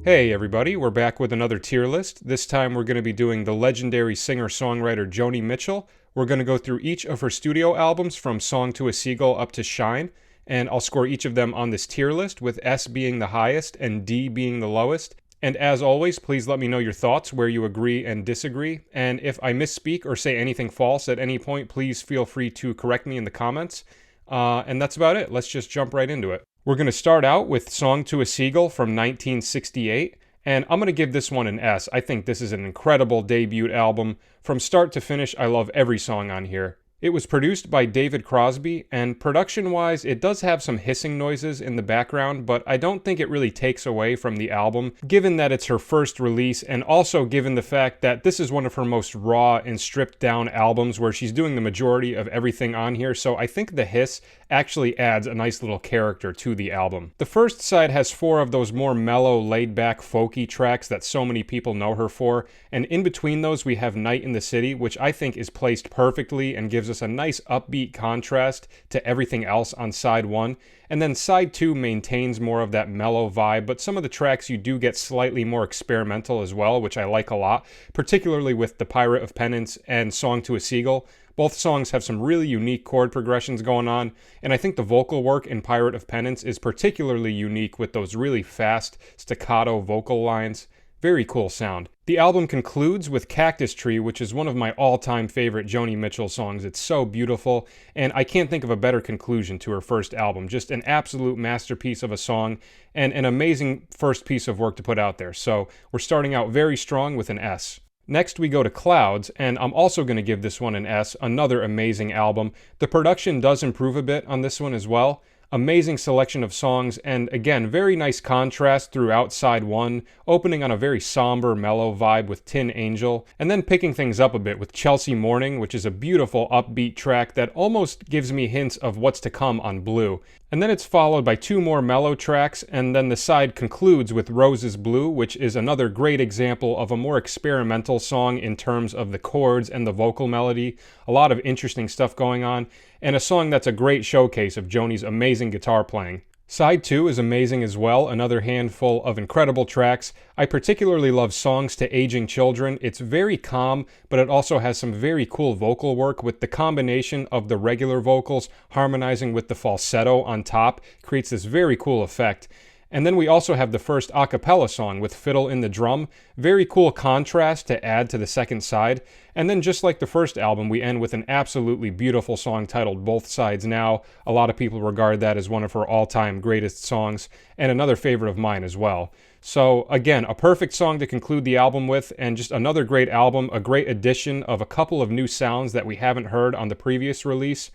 Hey everybody, we're back with another tier list. This time we're going to be doing the legendary singer-songwriter Joni Mitchell. We're going to go through each of her studio albums from Song to a Seagull up to Shine, and I'll score each of them on this tier list, with S being the highest and D being the lowest. And as always, please let me know your thoughts, where you agree and disagree. And if I misspeak or say anything false at any point, please feel free to correct me in the comments. And that's about it. Let's just jump right into it. We're going to start out with Song to a Seagull from 1968, and I'm going to give this one an S. I think this is an incredible debut album. From start to finish, I love every song on here. It was produced by David Crosby, and production-wise, it does have some hissing noises in the background, but I don't think it really takes away from the album, given that it's her first release, and also given the fact that this is one of her most raw and stripped-down albums, where she's doing the majority of everything on here, so I think the hiss actually adds a nice little character to the album. The first side has 4 of those more mellow, laid-back, folky tracks that so many people know her for, and in between those we have Night in the City, which I think is placed perfectly and gives us a nice upbeat contrast to everything else on side 1. And then side 2 maintains more of that mellow vibe, but some of the tracks you do get slightly more experimental as well, which I like a lot, particularly with The Pirate of Penance and Song to a Seagull. Both songs have some really unique chord progressions going on, and I think the vocal work in Pirate of Penance is particularly unique with those really fast staccato vocal lines. Very cool sound. The album concludes with Cactus Tree, which is one of my all-time favorite Joni Mitchell songs. It's so beautiful, and I can't think of a better conclusion to her first album. Just an absolute masterpiece of a song, and an amazing first piece of work to put out there. So we're starting out very strong with an S. Next we go to Clouds, and I'm also going to give this one an S, another amazing album. The production does improve a bit on this one as well. Amazing selection of songs, and again, very nice contrast throughout side 1, opening on a very somber, mellow vibe with Tin Angel, and then picking things up a bit with Chelsea Morning, which is a beautiful upbeat track that almost gives me hints of what's to come on Blue. And then it's followed by 2 more mellow tracks, and then the side concludes with Roses Blue, which is another great example of a more experimental song in terms of the chords and the vocal melody. A lot of interesting stuff going on, and a song that's a great showcase of Joni's amazing guitar playing. Side 2 is amazing as well, another handful of incredible tracks. I particularly love Songs to Aging Children. It's very calm, but it also has some very cool vocal work, with the combination of the regular vocals harmonizing with the falsetto on top creates this very cool effect. And then we also have the first a cappella song with fiddle in the drum. Very cool contrast to add to the second side. And then just like the first album, we end with an absolutely beautiful song titled Both Sides Now. A lot of people regard that as one of her all-time greatest songs, and another favorite of mine as well. So again, a perfect song to conclude the album with, and just another great album, a great addition of a couple of new sounds that we haven't heard on the previous release.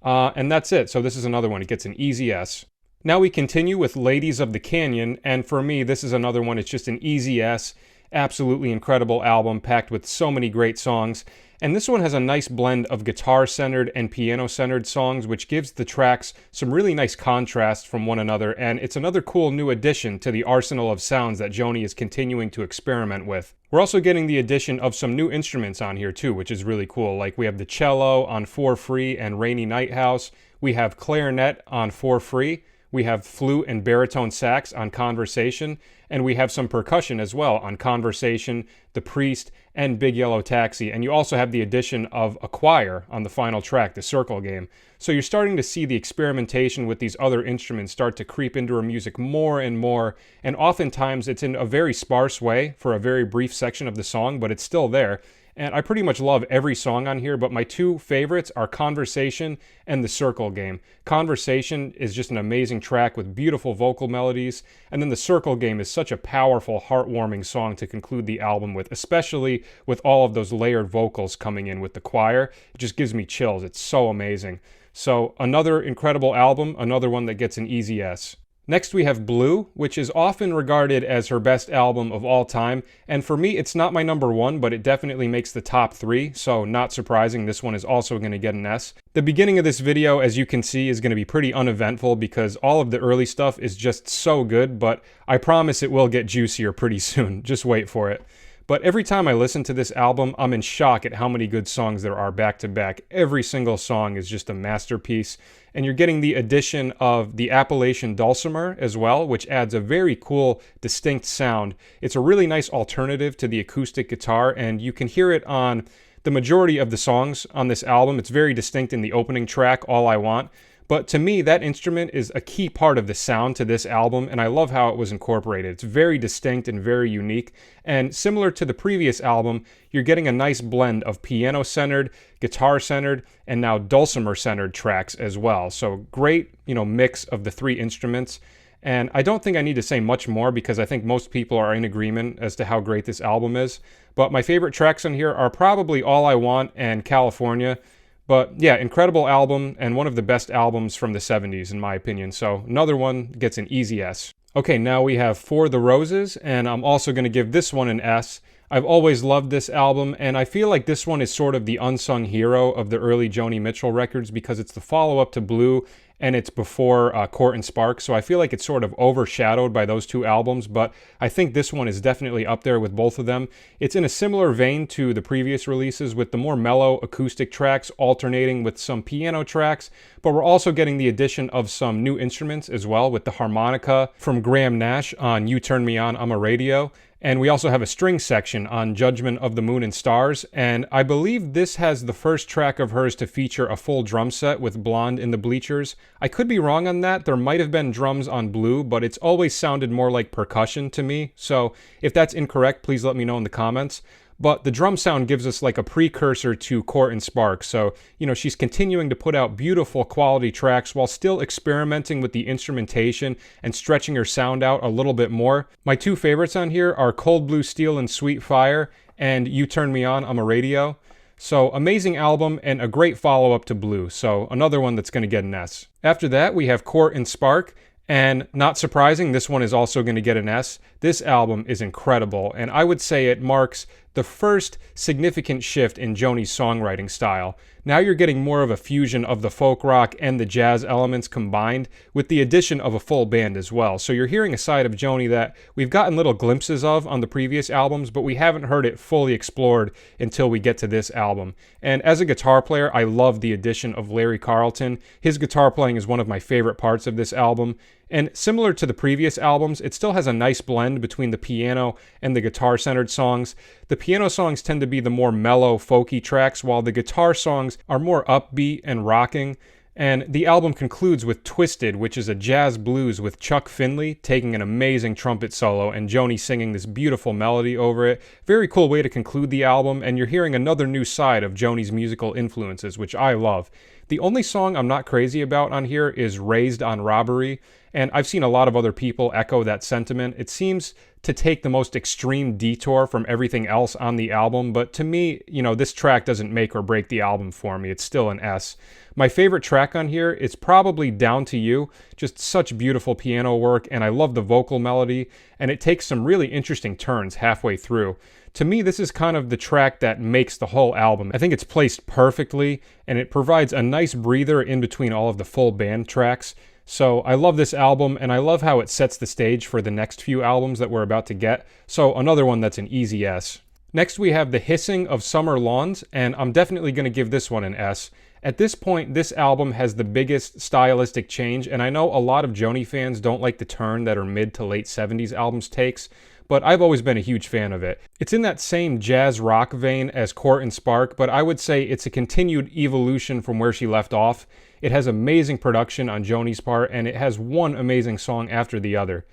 And that's it. So this is another one. It gets an easy S. Now we continue with Ladies of the Canyon, and for me, this is another one. It's just an easy S. Absolutely incredible album, packed with so many great songs. And this one has a nice blend of guitar-centered and piano-centered songs, which gives the tracks some really nice contrast from one another, and it's another cool new addition to the arsenal of sounds that Joni is continuing to experiment with. We're also getting the addition of some new instruments on here too, which is really cool. Like we have the cello on For Free and Rainy Night House. We have clarinet on For Free. We have flute and baritone sax on Conversation, and we have some percussion as well on Conversation, The Priest, and Big Yellow Taxi. And you also have the addition of a choir on the final track, The Circle Game. So you're starting to see the experimentation with these other instruments start to creep into her music more and more, and oftentimes it's in a very sparse way for a very brief section of the song, but it's still there. And I pretty much love every song on here, but my 2 favorites are Conversation and The Circle Game. Conversation is just an amazing track with beautiful vocal melodies, and then The Circle Game is such a powerful, heartwarming song to conclude the album with, especially with all of those layered vocals coming in with the choir. It just gives me chills. It's so amazing. So another incredible album, another one that gets an easy S. Next we have Blue, which is often regarded as her best album of all time, and for me it's not my number 1, but it definitely makes the top 3, so not surprising, this one is also going to get an S. The beginning of this video, as you can see, is going to be pretty uneventful because all of the early stuff is just so good, but I promise it will get juicier pretty soon. Just wait for it. But every time I listen to this album, I'm in shock at how many good songs there are back to back. Every single song is just a masterpiece. And you're getting the addition of the Appalachian dulcimer as well, which adds a very cool, distinct sound. It's a really nice alternative to the acoustic guitar, and you can hear it on the majority of the songs on this album. It's very distinct in the opening track, All I Want. But to me, that instrument is a key part of the sound to this album, and I love how it was incorporated. It's very distinct and very unique, and similar to the previous album, you're getting a nice blend of piano-centered, guitar-centered, and now dulcimer-centered tracks as well. So great, mix of the three instruments. And I don't think I need to say much more because I think most people are in agreement as to how great this album is. But my favorite tracks on here are probably All I Want and California. But yeah, incredible album and one of the best albums from the 70s in my opinion. So another one gets an easy S. Okay, now we have For the Roses, and I'm also going to give this one an S. I've always loved this album, and I feel like this one is sort of the unsung hero of the early Joni Mitchell records because it's the follow-up to Blue, and it's before Court and Spark, so I feel like it's sort of overshadowed by those two albums, but I think this one is definitely up there with both of them. It's in a similar vein to the previous releases with the more mellow acoustic tracks alternating with some piano tracks, but we're also getting the addition of some new instruments as well with the harmonica from Graham Nash on You Turn Me On, I'm a Radio. And we also have a string section on Judgment of the Moon and Stars, and I believe this has the first track of hers to feature a full drum set with Blonde in the Bleachers. I could be wrong on that. There might have been drums on Blue, but it's always sounded more like percussion to me. So if that's incorrect, please let me know in the comments. But the drum sound gives us like a precursor to Court and Spark. So, she's continuing to put out beautiful quality tracks while still experimenting with the instrumentation and stretching her sound out a little bit more. My two favorites on here are Cold Blue Steel and Sweet Fire and You Turn Me On, I'm a Radio. So amazing album and a great follow-up to Blue. So another one that's going to get an S. After that, we have Court and Spark. And not surprising, this one is also going to get an S. This album is incredible, and I would say it marks the first significant shift in Joni's songwriting style. Now you're getting more of a fusion of the folk rock and the jazz elements combined with the addition of a full band as well. So you're hearing a side of Joni that we've gotten little glimpses of on the previous albums, but we haven't heard it fully explored until we get to this album. And as a guitar player, I love the addition of Larry Carlton. His guitar playing is one of my favorite parts of this album. And similar to the previous albums, it still has a nice blend between the piano and the guitar-centered songs. The piano songs tend to be the more mellow, folky tracks, while the guitar songs are more upbeat and rocking. And the album concludes with Twisted, which is a jazz blues with Chuck Finley taking an amazing trumpet solo and Joni singing this beautiful melody over it. Very cool way to conclude the album, and you're hearing another new side of Joni's musical influences, which I love. The only song I'm not crazy about on here is Raised on Robbery, and I've seen a lot of other people echo that sentiment. It seems to take the most extreme detour from everything else on the album, but to me, this track doesn't make or break the album for me. It's still an S. My favorite track on here is probably Down to You. Just such beautiful piano work, and I love the vocal melody, and it takes some really interesting turns halfway through. To me, this is kind of the track that makes the whole album. I think it's placed perfectly, and it provides a nice breather in between all of the full band tracks. So I love this album, and I love how it sets the stage for the next few albums that we're about to get. So another one that's an easy S. Next we have The Hissing of Summer Lawns, and I'm definitely going to give this one an S. At this point, this album has the biggest stylistic change, and I know a lot of Joni fans don't like the turn that her mid to late 70s albums takes, but I've always been a huge fan of it. It's in that same jazz rock vein as Court and Spark, but I would say it's a continued evolution from where she left off. It has amazing production on Joni's part, and it has one amazing song after the other.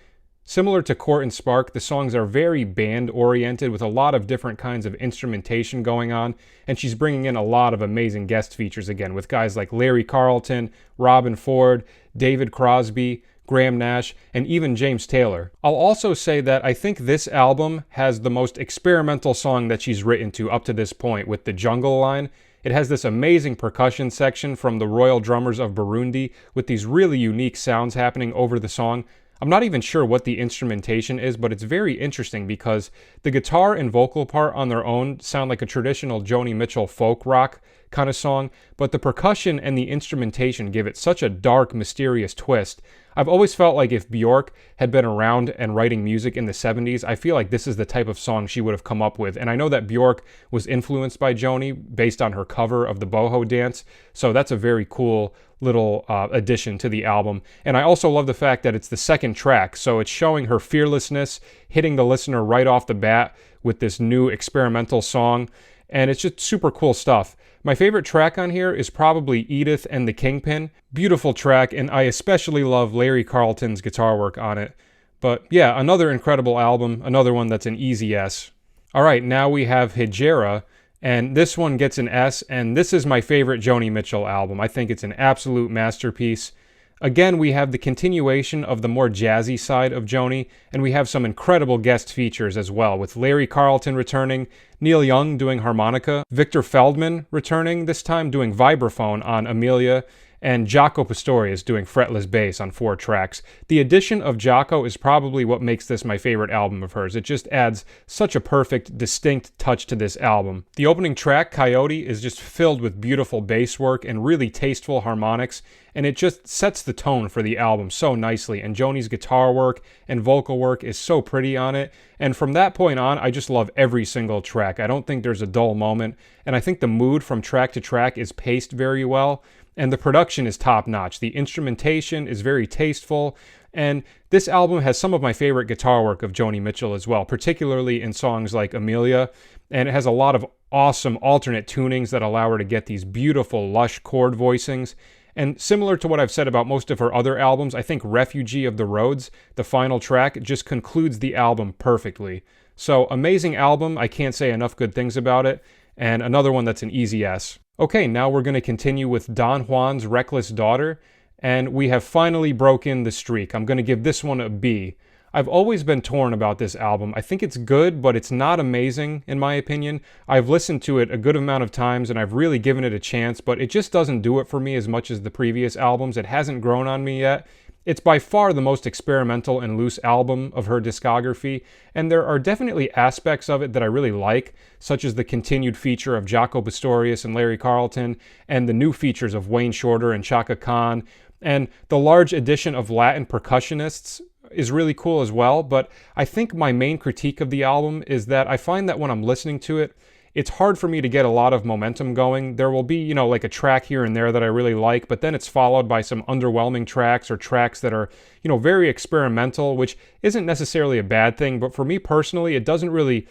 Similar to Court and Spark, the songs are very band-oriented with a lot of different kinds of instrumentation going on, and she's bringing in a lot of amazing guest features again with guys like Larry Carlton, Robin Ford, David Crosby, Graham Nash, and even James Taylor. I'll also say that I think this album has the most experimental song that she's written to up to this point with the Jungle line. It has this amazing percussion section from the Royal Drummers of Burundi with these really unique sounds happening over the song. I'm not even sure what the instrumentation is, but it's very interesting because the guitar and vocal part on their own sound like a traditional Joni Mitchell folk rock kind of song, but the percussion and the instrumentation give it such a dark, mysterious twist. I've always felt like if Björk had been around and writing music in the 70s, I feel like this is the type of song she would have come up with. And I know that Björk was influenced by Joni based on her cover of the boho dance, so that's a very cool little addition to the album. And I also love the fact that it's the second track, so it's showing her fearlessness, hitting the listener right off the bat with this new experimental song, and it's just super cool stuff. My favorite track on here is probably Edith and the Kingpin. Beautiful track, and I especially love Larry Carlton's guitar work on it. But yeah, another incredible album, another one that's an easy S. Alright, now we have Hejira, and this one gets an S, and this is my favorite Joni Mitchell album. I think it's an absolute masterpiece. Again, we have the continuation of the more jazzy side of Joni, and we have some incredible guest features as well, with Larry Carlton returning, Neil Young doing harmonica, Victor Feldman returning, this time doing vibraphone on Amelia, and Jaco Pastorius doing fretless bass on 4 tracks. The addition of Jaco is probably what makes this my favorite album of hers. It just adds such a perfect, distinct touch to this album. The opening track, Coyote, is just filled with beautiful bass work and really tasteful harmonics, and it just sets the tone for the album so nicely, and Joni's guitar work and vocal work is so pretty on it, and from that point on, I just love every single track. I don't think there's a dull moment, and I think the mood from track to track is paced very well, and the production is top-notch. The instrumentation is very tasteful, and this album has some of my favorite guitar work of Joni Mitchell as well, particularly in songs like Amelia, and it has a lot of awesome alternate tunings that allow her to get these beautiful, lush chord voicings. And similar to what I've said about most of her other albums, I think Refugee of the Roads, the final track, just concludes the album perfectly. So, amazing album, I can't say enough good things about it, and another one that's an easy S. Okay, now we're going to continue with Don Juan's Reckless Daughter, and we have finally broken the streak. I'm going to give this one a B. I've always been torn about this album. I think it's good, but it's not amazing, in my opinion. I've listened to it a good amount of times, and I've really given it a chance, but it just doesn't do it for me as much as the previous albums. It hasn't grown on me yet. It's by far the most experimental and loose album of her discography, and there are definitely aspects of it that I really like, such as the continued feature of Jaco Pastorius and Larry Carlton, and the new features of Wayne Shorter and Chaka Khan, and the large addition of Latin percussionists is really cool as well. But I think my main critique of the album is that I find that when I'm listening to it, it's hard for me to get a lot of momentum going. There will be, like a track here and there that I really like, but then it's followed by some underwhelming tracks or tracks that are, very experimental, which isn't necessarily a bad thing. But for me personally, it doesn't really,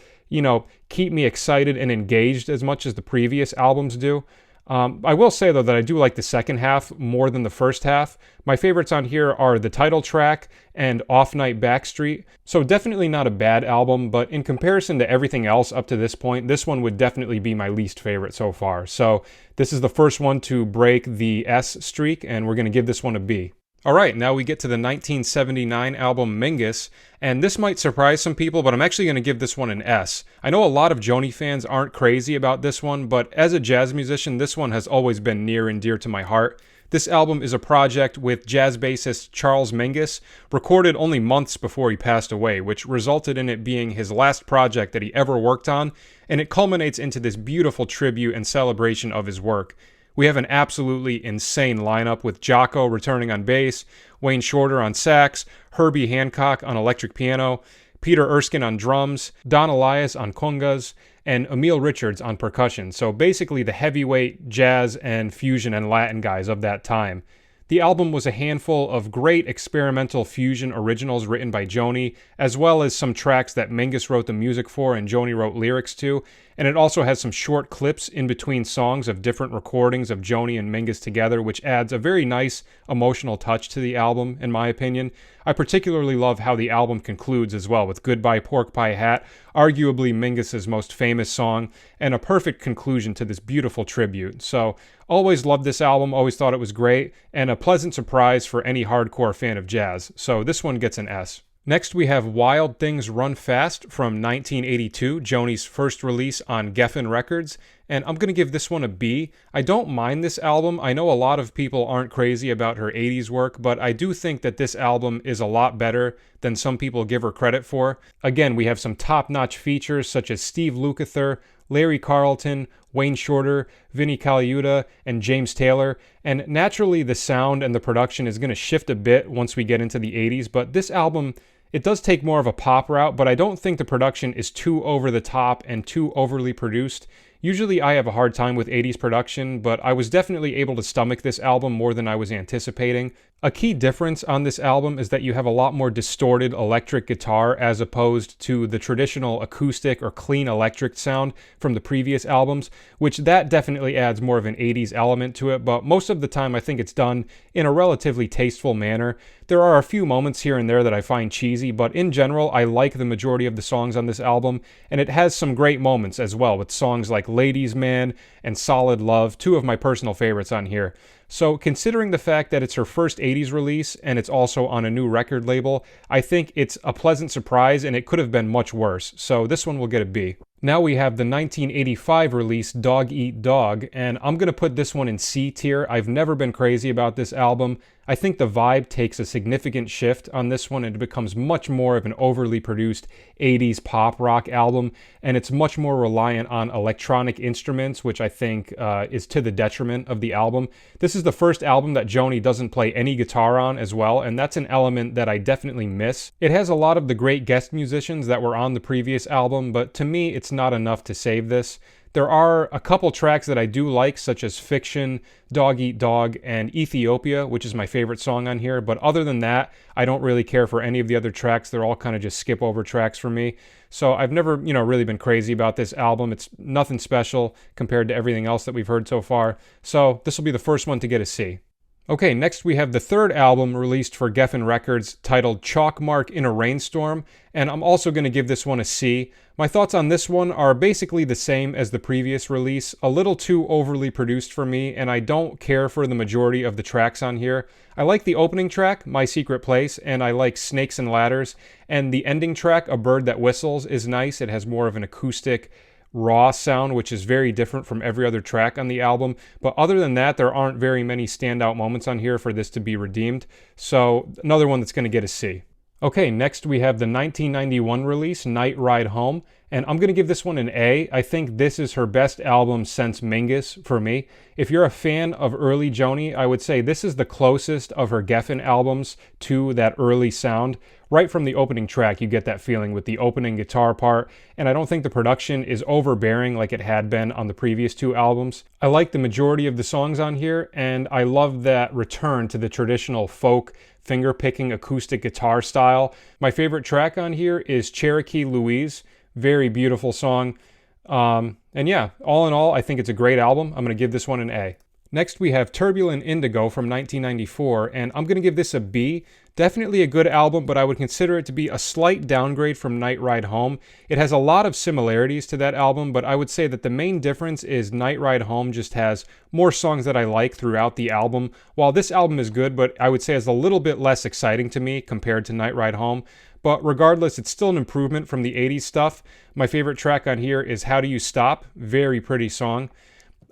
keep me excited and engaged as much as the previous albums do. I will say, though, that I do like the second half more than the first half. My favorites on here are the title track and Off Night Backstreet. So definitely not a bad album, but in comparison to everything else up to this point, this one would definitely be my least favorite so far. So this is the first one to break the S streak, and we're going to give this one a B. Alright, now we get to the 1979 album Mingus, and this might surprise some people, but I'm actually going to give this one an S. I know a lot of Joni fans aren't crazy about this one, but as a jazz musician, this one has always been near and dear to my heart. This album is a project with jazz bassist Charles Mingus, recorded only months before he passed away, which resulted in it being his last project that he ever worked on, and it culminates into this beautiful tribute and celebration of his work. We have an absolutely insane lineup with Jaco returning on bass, Wayne Shorter on sax, Herbie Hancock on electric piano, Peter Erskine on drums, Don Elias on congas, and Emil Richards on percussion. So basically the heavyweight jazz and fusion and Latin guys of that time. The album was a handful of great experimental fusion originals written by Joni, as well as some tracks that Mingus wrote the music for and Joni wrote lyrics to, and it also has some short clips in between songs of different recordings of Joni and Mingus together, which adds a very nice emotional touch to the album, in my opinion. I particularly love how the album concludes as well, with Goodbye Pork Pie Hat, arguably Mingus's most famous song, and a perfect conclusion to this beautiful tribute. So, always loved this album, always thought it was great, and a pleasant surprise for any hardcore fan of jazz. So this one gets an S. Next we have Wild Things Run Fast from 1982, Joni's first release on Geffen Records, and I'm going to give this one a B. I don't mind this album. I know a lot of people aren't crazy about her 80s work, but I do think that this album is a lot better than some people give her credit for. Again, we have some top-notch features such as Steve Lukather, Larry Carlton, Wayne Shorter, Vinnie Colaiuta, and James Taylor, and naturally the sound and the production is going to shift a bit once we get into the 80s, but this album, it does take more of a pop route, but I don't think the production is too over the top and too overly produced. Usually I have a hard time with 80s production, but I was definitely able to stomach this album more than I was anticipating. A key difference on this album is that you have a lot more distorted electric guitar as opposed to the traditional acoustic or clean electric sound from the previous albums, which that definitely adds more of an 80s element to it, but most of the time I think it's done in a relatively tasteful manner. There are a few moments here and there that I find cheesy, but in general I like the majority of the songs on this album, and it has some great moments as well, with songs like Ladies Man and Solid Love, two of my personal favorites on here. So considering the fact that it's her first 80s release and it's also on a new record label, I think it's a pleasant surprise and it could have been much worse. So this one will get a B. Now we have the 1985 release Dog Eat Dog, and I'm going to put this one in C tier. I've never been crazy about this album. I think the vibe takes a significant shift on this one and it becomes much more of an overly produced 80s pop rock album, and it's much more reliant on electronic instruments, which I think is to the detriment of the album. This is the first album that Joni doesn't play any guitar on as well, and that's an element that I definitely miss. It has a lot of the great guest musicians that were on the previous album, but to me it's not enough to save this. There are a couple tracks that I do like, such as Fiction, Dog Eat Dog, and Ethiopia, which is my favorite song on here, but other than that, I don't really care for any of the other tracks. They're all kind of just skip over tracks for me. So I've never, really been crazy about this album. It's nothing special compared to everything else that we've heard so far. So this will be the first one to get a C. Okay, next we have the third album released for Geffen Records titled Chalk Mark in a Rainstorm, and I'm also going to give this one a C. My thoughts on this one are basically the same as the previous release, a little too overly produced for me, and I don't care for the majority of the tracks on here. I like the opening track, My Secret Place, and I like Snakes and Ladders, and the ending track, A Bird That Whistles, is nice. It has more of an acoustic raw sound, which is very different from every other track on the album. But other than that, there aren't very many standout moments on here for this to be redeemed. So another one that's going to get a C. Okay, next we have the 1991 release, Night Ride Home, and I'm going to give this one an A. I think this is her best album since Mingus for me. If you're a fan of early Joni, I would say this is the closest of her Geffen albums to that early sound. Right from the opening track, you get that feeling with the opening guitar part, and I don't think the production is overbearing like it had been on the previous two albums. I like the majority of the songs on here, and I love that return to the traditional folk finger-picking acoustic guitar style. My favorite track on here is Cherokee Louise. Very beautiful song. And yeah, all in all, I think it's a great album. I'm going to give this one an A. Next, we have Turbulent Indigo from 1994, and I'm going to give this a B. Definitely a good album, but I would consider it to be a slight downgrade from Night Ride Home. It has a lot of similarities to that album, but I would say that the main difference is Night Ride Home just has more songs that I like throughout the album. While this album is good, but I would say it's a little bit less exciting to me compared to Night Ride Home. But regardless, it's still an improvement from the 80s stuff. My favorite track on here is How Do You Stop? Very pretty song.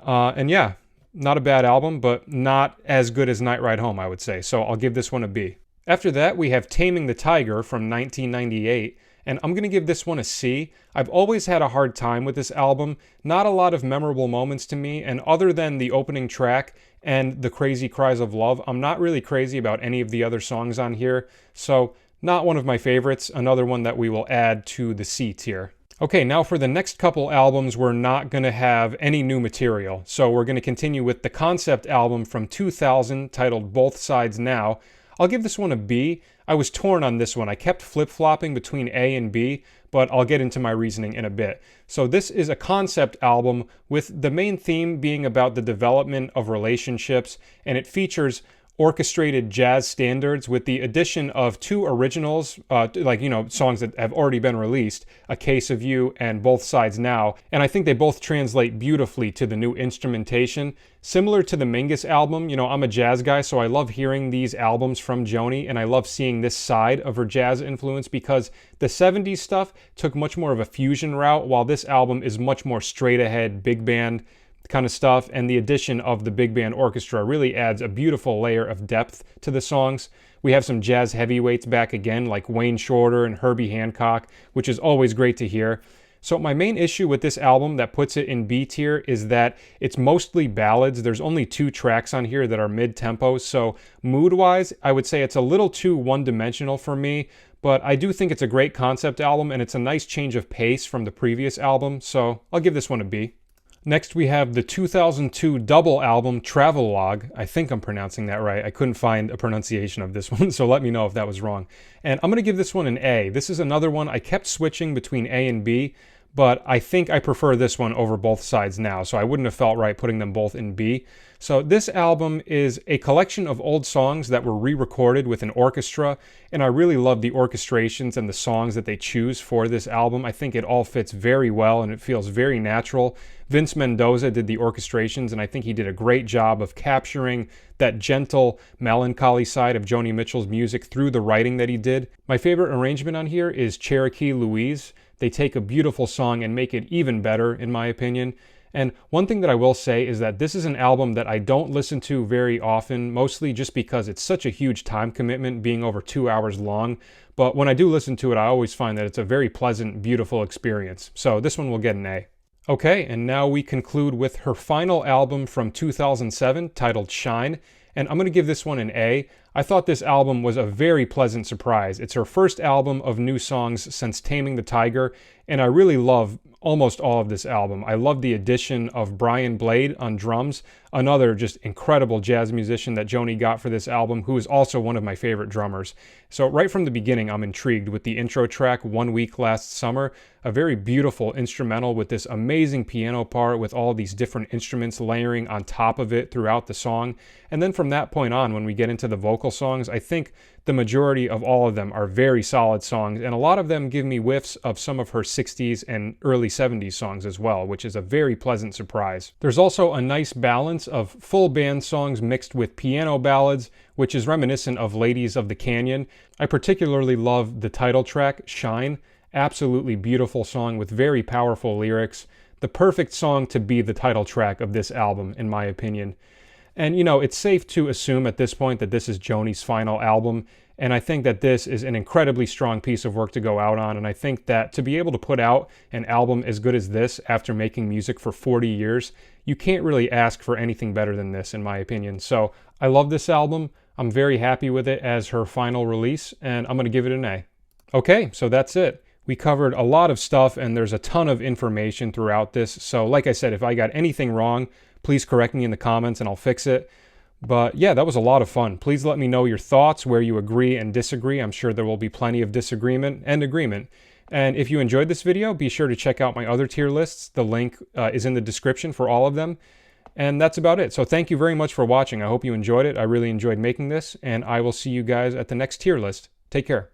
And yeah, not a bad album, but not as good as Night Ride Home, I would say. So I'll give this one a B. After that, we have Taming the Tiger from 1998, and I'm going to give this one a C. I've always had a hard time with this album. Not a lot of memorable moments to me, and other than the opening track and the Crazy Cries of Love, I'm not really crazy about any of the other songs on here. So not one of my favorites, another one that we will add to the C tier. Okay, now for the next couple albums, we're not going to have any new material. So we're going to continue with the concept album from 2000 titled Both Sides Now. I'll give this one a B. I was torn on this one. I kept flip-flopping between A and B, but I'll get into my reasoning in a bit. So this is a concept album with the main theme being about the development of relationships, and it features orchestrated jazz standards with the addition of two originals, songs that have already been released, A Case of You and Both Sides Now, and I think they both translate beautifully to the new instrumentation. Similar to the Mingus album, I'm a jazz guy, so I love hearing these albums from Joni, and I love seeing this side of her jazz influence because the 70s stuff took much more of a fusion route, while this album is much more straight ahead, big band kind of stuff, and the addition of the big band orchestra really adds a beautiful layer of depth to the songs. We have some jazz heavyweights back again, like Wayne Shorter and Herbie Hancock, which is always great to hear. So my main issue with this album that puts it in B tier is that it's mostly ballads. There's only 2 tracks on here that are mid-tempo, so mood-wise, I would say it's a little too one-dimensional for me, but I do think it's a great concept album, and it's a nice change of pace from the previous album, so I'll give this one a B. Next, we have the 2002 double album, Travelogue. I think I'm pronouncing that right. I couldn't find a pronunciation of this one, so let me know if that was wrong. And I'm going to give this one an A. This is another one. I kept switching between A and B, but I think I prefer this one over both sides now, so I wouldn't have felt right putting them both in B. So this album is a collection of old songs that were re-recorded with an orchestra, and I really love the orchestrations and the songs that they choose for this album. I think it all fits very well, and it feels very natural. Vince Mendoza did the orchestrations, and I think he did a great job of capturing that gentle, melancholy side of Joni Mitchell's music through the writing that he did. My favorite arrangement on here is Cherokee Louise. They take a beautiful song and make it even better, in my opinion. And one thing that I will say is that this is an album that I don't listen to very often, mostly just because it's such a huge time commitment, being over 2 hours long. But when I do listen to it, I always find that it's a very pleasant, beautiful experience. So this one will get an A. Okay, and now we conclude with her final album from 2007, titled Shine. And I'm going to give this one an A. I thought this album was a very pleasant surprise. It's her first album of new songs since Taming the Tiger, and I really love almost all of this album. I love the addition of Brian Blade on drums, another just incredible jazz musician that Joni got for this album, who is also one of my favorite drummers. So right from the beginning, I'm intrigued with the intro track, 1 Week Last Summer, a very beautiful instrumental with this amazing piano part with all these different instruments layering on top of it throughout the song. And then from that point on, when we get into the vocal songs, I think the majority of all of them are very solid songs, and a lot of them give me whiffs of some of her 60s and early 70s songs as well, which is a very pleasant surprise. There's also a nice balance of full band songs mixed with piano ballads, which is reminiscent of Ladies of the Canyon. I particularly love the title track, Shine. Absolutely beautiful song with very powerful lyrics. The perfect song to be the title track of this album, in my opinion. And, you know, it's safe to assume at this point that this is Joni's final album, and I think that this is an incredibly strong piece of work to go out on, and I think that to be able to put out an album as good as this after making music for 40 years, you can't really ask for anything better than this, in my opinion. So I love this album. I'm very happy with it as her final release, and I'm going to give it an A. Okay, so that's it. We covered a lot of stuff, and there's a ton of information throughout this, so like I said, if I got anything wrong, please correct me in the comments and I'll fix it. But yeah, that was a lot of fun. Please let me know your thoughts, where you agree and disagree. I'm sure there will be plenty of disagreement and agreement. And if you enjoyed this video, be sure to check out my other tier lists. The link is in the description for all of them. And that's about it. So thank you very much for watching. I hope you enjoyed it. I really enjoyed making this, and I will see you guys at the next tier list. Take care.